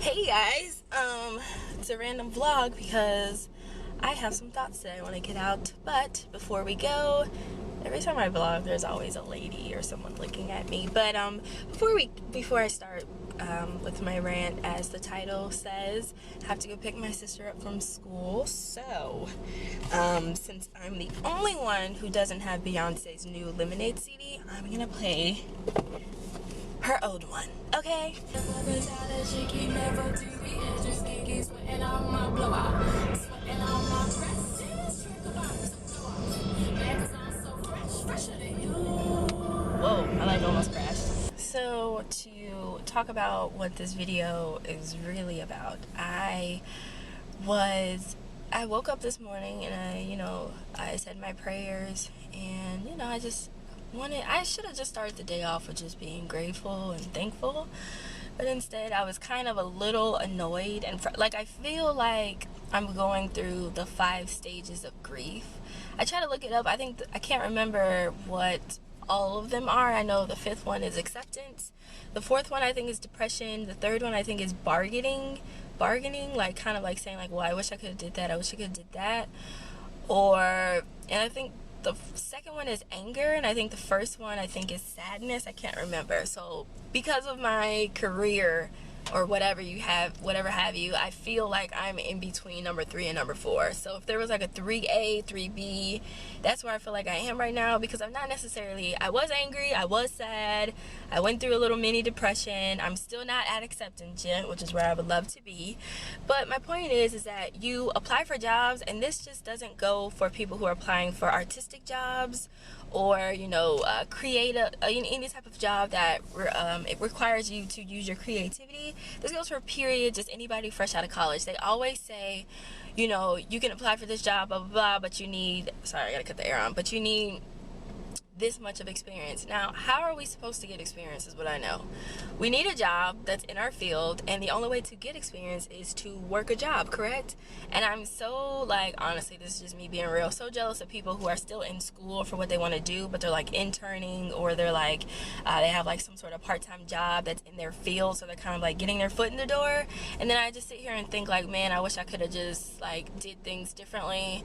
Hey guys, it's a random vlog because I have some thoughts that I want to get out. But before we go, every time I vlog, there's always a lady or someone looking at me. But before I start with my rant, as the title says, I have to go pick my sister up from school. So, since I'm the only one who doesn't have Beyonce's new Lemonade CD, I'm gonna play her old one, okay? Whoa, my life almost crashed. So to talk about what this video is really about, I woke up this morning and I said my prayers, and I should have just started the day off with just being grateful and thankful, but instead I was kind of a little annoyed and I feel like I'm going through the 5 stages of grief. I try to look it up. I can't remember what all of them are. I know the 5th one is acceptance. The 4th one I think is depression. The 3rd one I think is bargaining, like kind of like saying like, well, I wish I could have did that. I wish I could have did that. And I think the 2nd one is anger, and I think the 1st one I think is sadness. I can't remember. So because of my career or whatever have you, I feel like I'm in between number 3 and number 4. So if there was like a 3A, 3B, that's where I feel like I am right now, because I'm not necessarily, I was angry, I was sad, I went through a little mini depression. I'm still not at acceptance yet, which is where I would love to be. But my point is that you apply for jobs, and this just doesn't go for people who are applying for artistic jobs or creative, any type of job that it requires you to use your creativity. This goes for period, just anybody fresh out of college. They always say, you can apply for this job, blah blah blah, but you need, sorry, I gotta cut the air on, but you need this much of experience. Now, how are we supposed to get experience is what I know. We need a job that's in our field, and the only way to get experience is to work a job, correct? And I'm so, like, honestly, this is just me being real, so jealous of people who are still in school for what they want to do, but they're like interning, or they're like they have like some sort of part-time job that's in their field, so they're kind of like getting their foot in the door. And then I just sit here and think like, man, I wish I could have just like did things differently.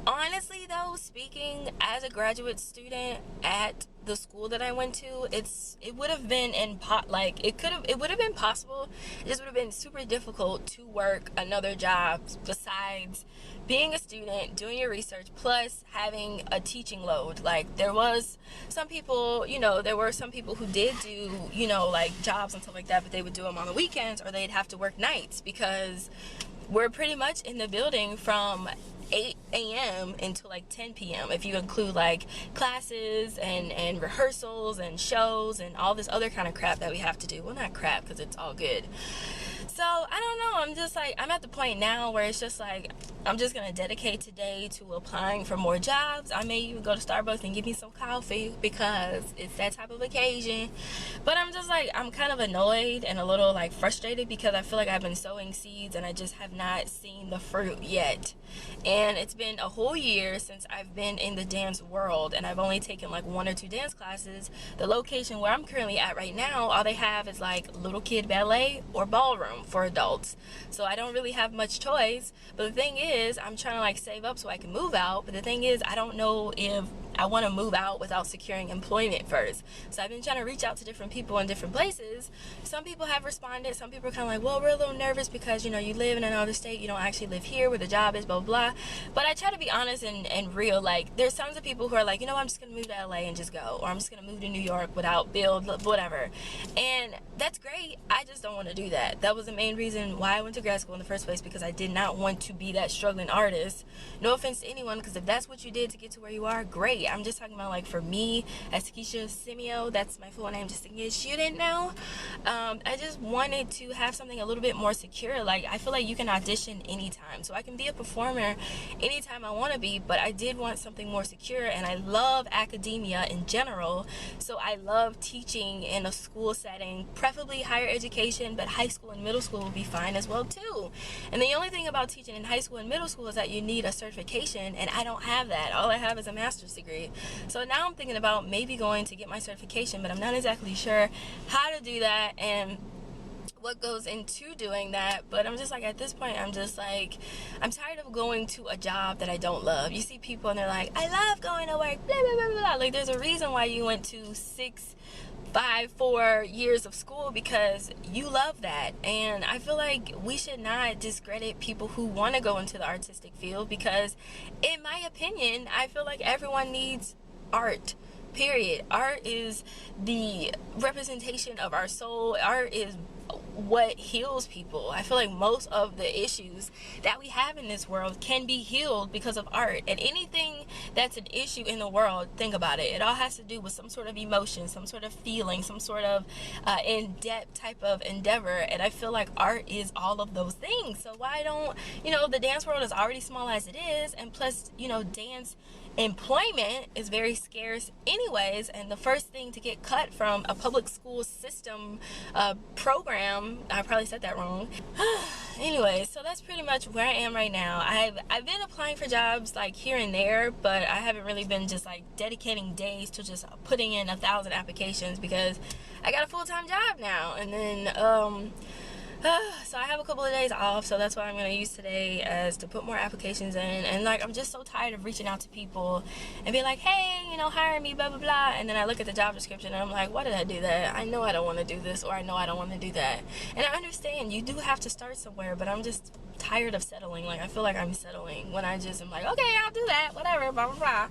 Honestly though, speaking as a graduate student at the school that I went to, it would have been it would have been possible. It just would have been super difficult to work another job besides being a student, doing your research, plus having a teaching load. Like, there was some people, there were some people who did do, like jobs and stuff like that, but they would do them on the weekends, or they'd have to work nights, because we're pretty much in the building from 8 a.m. until like 10 p.m. if you include like classes and rehearsals and shows and all this other kind of crap that we have to do. Well, not crap, because it's all good. So I don't know, I'm just like, I'm at the point now where it's just like, I'm just gonna dedicate today to applying for more jobs. I may even go to Starbucks and get me some coffee, because it's that type of occasion. But I'm just like, I'm kind of annoyed and a little like frustrated, because I feel like I've been sowing seeds and I just have not seen the fruit yet. And it's been a whole year since I've been in the dance world, and I've only taken like 1 or 2 dance classes. The location where I'm currently at right now, all they have is like little kid ballet or ballroom for adults. So I don't really have much choice. But the thing is, I'm trying to like save up so I can move out. But the thing is, I don't know if I want to move out without securing employment first. So I've been trying to reach out to different people in different places. Some people have responded. Some people are kind of like, well, we're a little nervous because, you live in another state. You don't actually live here where the job is, blah, blah, blah. But I try to be honest and real. Like, there's tons of people who are like, I'm just going to move to LA and just go. Or I'm just going to move to New York without build, whatever. And that's great. I just don't want to do that. That was the main reason why I went to grad school in the first place, because I did not want to be that struggling artist. No offense to anyone, because if that's what you did to get to where you are, great. I'm just talking about like for me, as Keisha Simeo, that's my full name, just in case you didn't know. I just wanted to have something a little bit more secure. Like, I feel like you can audition anytime, so I can be a performer anytime I want to be, but I did want something more secure. And I love academia in general, so I love teaching in a school setting, preferably higher education, but high school and middle school will be fine as well too. And the only thing about teaching in high school and middle school is that you need a certification, and I don't have that. All I have is a master's degree. So now I'm thinking about maybe going to get my certification, but I'm not exactly sure how to do that. And what goes into doing that, but I'm just like, at this point, I'm just like, I'm tired of going to a job that I don't love. You see people and they're like, I love going to work, blah blah blah blah. Like, there's a reason why you went to 4 years of school, because you love that. And I feel like we should not discredit people who want to go into the artistic field, because in my opinion, I feel like everyone needs art, period. Art is the representation of our soul. Art is what heals people. I feel like most of the issues that we have in this world can be healed because of art. And anything that's an issue in the world, think about it, it all has to do with some sort of emotion, some sort of feeling, some sort of in-depth type of endeavor. And I feel like art is all of those things. So why don't, the dance world is already small as it is, and plus, dance employment is very scarce anyways, and the first thing to get cut from a public school system program, I probably said that wrong. Anyway, so that's pretty much where I am right now. I've been applying for jobs like here and there, but I haven't really been just like dedicating days to just putting in 1,000 applications, because I got a full-time job now. And then so I have a couple of days off, so that's what I'm going to use today as to put more applications in. And like, I'm just so tired of reaching out to people and be like, hey, hire me, blah blah blah, and then I look at the job description and I'm like, why did I do that? I know I don't want to do this, or I know I don't want to do that. And I understand you do have to start somewhere, but I'm just tired of settling. Like, I feel like I'm settling when I just am like, okay, I'll do that, whatever, blah blah blah.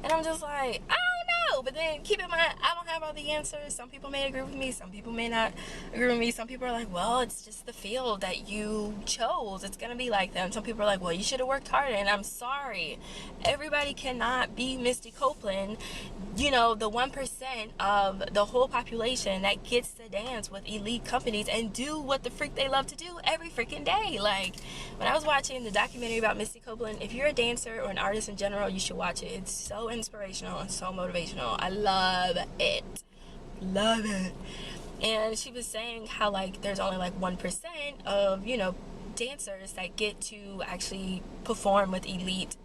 And I'm just like, I don't know. But then keep in mind, I don't have all the answers. Some people may agree with me, some people may not agree with me. Some people are like, well, it's just the field that you chose, it's gonna be like that. And some people are like, well, you should have worked harder. And I'm sorry, everybody cannot be Misty Copeland, the 1% of the whole population that gets to dance with elite companies and do what the freak they love to do every freaking day. Like, when I was watching the documentary about Misty Copeland, if you're a dancer or an artist in general, you should watch it. It's so inspirational and so motivational. I love it. Love it. And she was saying how, like, there's only like 1% of, dancers that get to actually perform with elite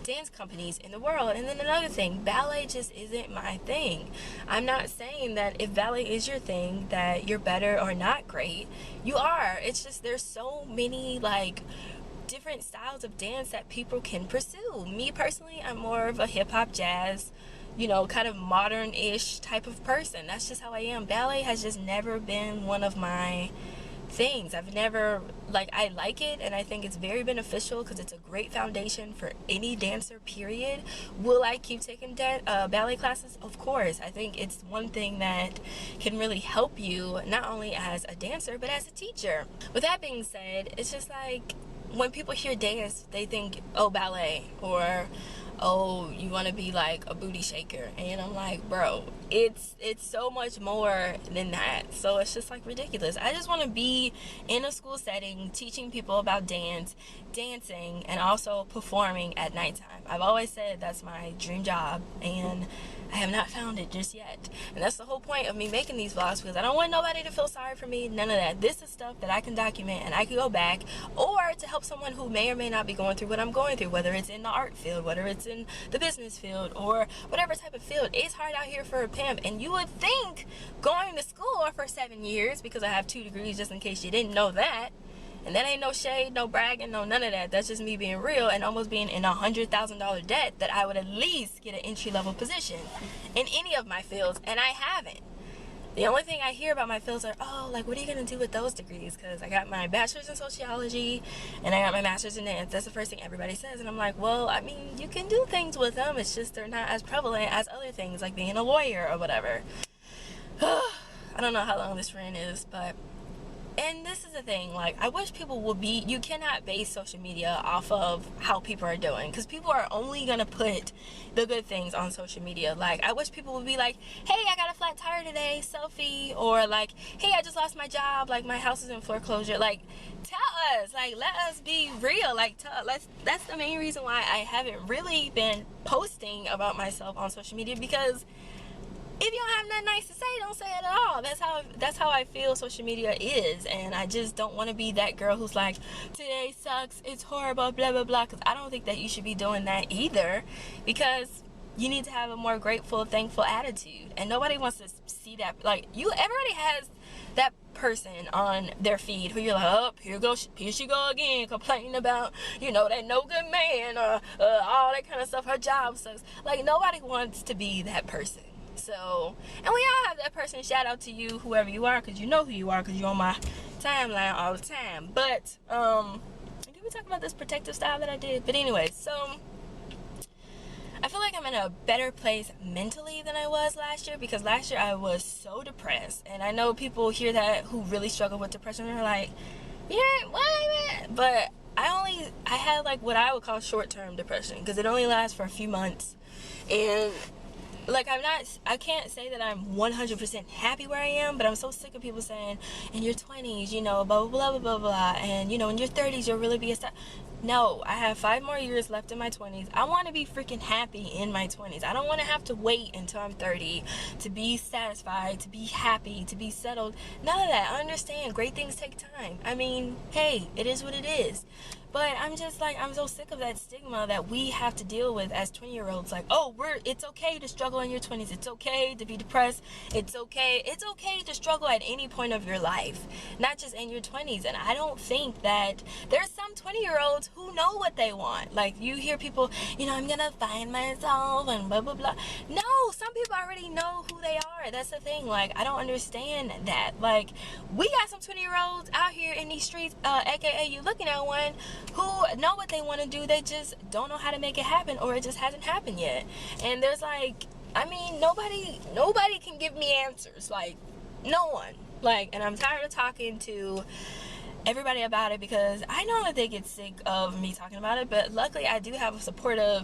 dance companies in the world. And then another thing, ballet just isn't my thing. I'm not saying that if ballet is your thing that you're better or not great. You are. It's just there's so many like different styles of dance that people can pursue. Me personally, I'm more of a hip-hop, jazz, kind of modern-ish type of person. That's just how I am. Ballet has just never been one of my things. I've never, I like it, and I think it's very beneficial because it's a great foundation for any dancer, period. Will I keep taking ballet classes? Of course. I think it's one thing that can really help you, not only as a dancer, but as a teacher. With that being said, it's just like, when people hear dance, they think, oh, ballet, or oh, you want to be like a booty shaker. And I'm like, bro, it's so much more than that. So it's just like ridiculous. I just want to be in a school setting teaching people about dancing, and also performing at nighttime. I've always said that's my dream job, and I have not found it just yet. And that's the whole point of me making these vlogs, because I don't want nobody to feel sorry for me, none of that. This is stuff that I can document and I can go back, or to help someone who may or may not be going through what I'm going through, whether it's in the art field, whether it's in the business field, or whatever type of field. It's hard out here for a pimp, and you would think going to school for 7 years, because I have 2 degrees, just in case you didn't know that. And that ain't no shade, no bragging, no none of that. That's just me being real and almost being in $100,000 debt, that I would at least get an entry-level position in any of my fields, and I haven't. The only thing I hear about my fields are, oh, like, what are you going to do with those degrees? Because I got my bachelor's in sociology and I got my master's in dance. That's the first thing everybody says. And I'm like, well, I mean, you can do things with them. It's just they're not as prevalent as other things, like being a lawyer or whatever. I don't know how long this rant is, but... And this is the thing, like, I wish people would be, you cannot base social media off of how people are doing, because people are only gonna put the good things on social media. Like, I wish people would be like, hey, I got a flat tire today, selfie, or like, hey, I just lost my job, like, my house is in foreclosure. Like, tell us, like, let us be real. Like, that's the main reason why I haven't really been posting about myself on social media, because if you don't have nothing nice to say, don't say it at all. That's how I feel social media is, and I just don't want to be that girl who's like, today sucks, it's horrible, blah blah blah, because I don't think that you should be doing that either, because you need to have a more grateful, thankful attitude. And nobody wants to see that. Like, everybody has that person on their feed who you're like, oh, here she go again, complaining about, that no good man, or all that kind of stuff, her job sucks. Like, nobody wants to be that person. So, and we all have that person. Shout out to you, whoever you are, because you know who you are, because you're on my timeline all the time. But did we talk about this protective style that I did? But anyway, so I feel like I'm in a better place mentally than I was last year, because last year I was so depressed. And I know people hear that who really struggle with depression, and they're like, yeah, why? But I had like what I would call short-term depression, because it only lasts for a few months. And like, I can't say that I'm 100% happy where I am, but I'm so sick of people saying, in your 20s, blah, blah, blah, blah, blah, and, in your 30s, you'll really be a star. No, I have 5 more years left in my 20s. I want to be freaking happy in my 20s. I don't want to have to wait until I'm 30 to be satisfied, to be happy, to be settled. None of that. I understand. Great things take time. I mean, hey, it is what it is. But I'm just like, I'm so sick of that stigma that we have to deal with as 20-year-olds. Like, oh, it's okay to struggle in your 20s. It's okay to be depressed. It's okay to struggle at any point of your life, not just in your 20s. And I don't think that there's some 20-year-olds who know what they want. Like, you hear people, I'm gonna find myself and blah, blah, blah. No, some people already know who they are. That's the thing. Like, I don't understand that. Like, we got some 20-year-olds out here in these streets, aka you looking at one, who know what they want to do. They just don't know how to make it happen, or it just hasn't happened yet. And there's like, I mean, nobody can give me answers. Like, no one. Like, and I'm tired of talking to everybody about it, because I know that they get sick of me talking about it, but luckily I do have a supportive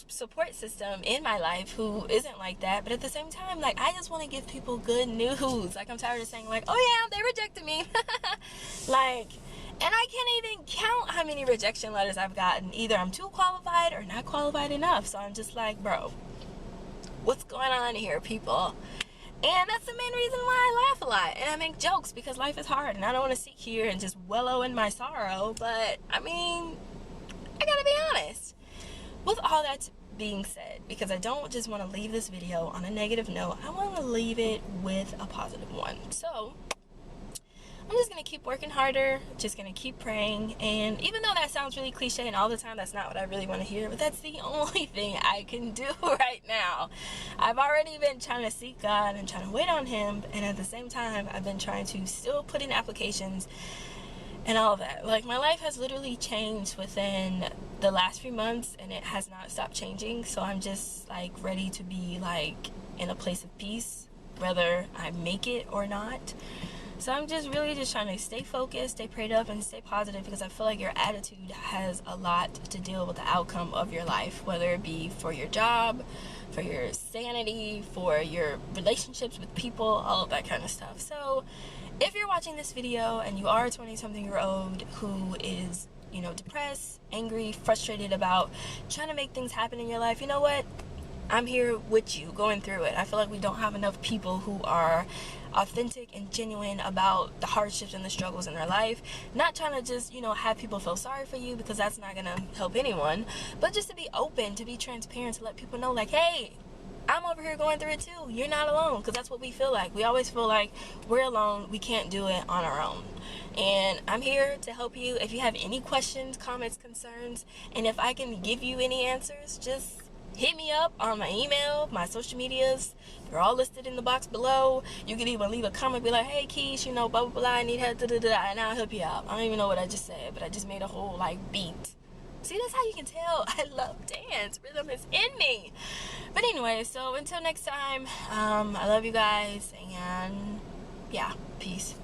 support system in my life who isn't like that. But at the same time, like, I just want to give people good news. Like, I'm tired of saying like, oh yeah, they rejected me. Like, and I can't even count how many rejection letters I've gotten. Either I'm too qualified or not qualified enough. So I'm just like, bro, what's going on here, people? And that's the main reason why I laugh a lot and I make jokes, because life is hard and I don't want to sit here and just wallow in my sorrow. But I mean, I gotta be honest. With all that being said, because I don't just want to leave this video on a negative note, I want to leave it with a positive one. So I'm just going to keep working harder, just going to keep praying. And even though that sounds really cliche and all the time, that's not what I really want to hear, but that's the only thing I can do right now. I've already been trying to seek God and trying to wait on Him, and at the same time, I've been trying to still put in applications and all of that. Like, my life has literally changed within the last few months, and it has not stopped changing. So I'm just like ready to be like in a place of peace, whether I make it or not. So I'm just really just trying to stay focused, stay prayed up, and stay positive, because I feel like your attitude has a lot to deal with the outcome of your life, whether it be for your job, for your sanity, for your relationships with people, all of that kind of stuff. So if you're watching this video and you are a 20-something-year-old who is, depressed, angry, frustrated about trying to make things happen in your life, you know what? I'm here with you going through it. I feel like we don't have enough people who are authentic and genuine about the hardships and the struggles in their life. Not trying to just, have people feel sorry for you, because that's not gonna help anyone, but just to be open, to be transparent, to let people know, like, hey, I'm over here going through it too. You're not alone, because that's what we feel like. We always feel like we're alone. We can't do it on our own. And I'm here to help you. If you have any questions, comments, concerns, and if I can give you any answers, just hit me up on my email, my social medias. They're all listed in the box below. You can even leave a comment, be like, hey, Keish, blah, blah, blah, I need help, and I'll help you out. I don't even know what I just said, but I just made a whole, beat. See, that's how you can tell I love dance. Rhythm is in me. But anyway, so until next time, I love you guys, and yeah, peace.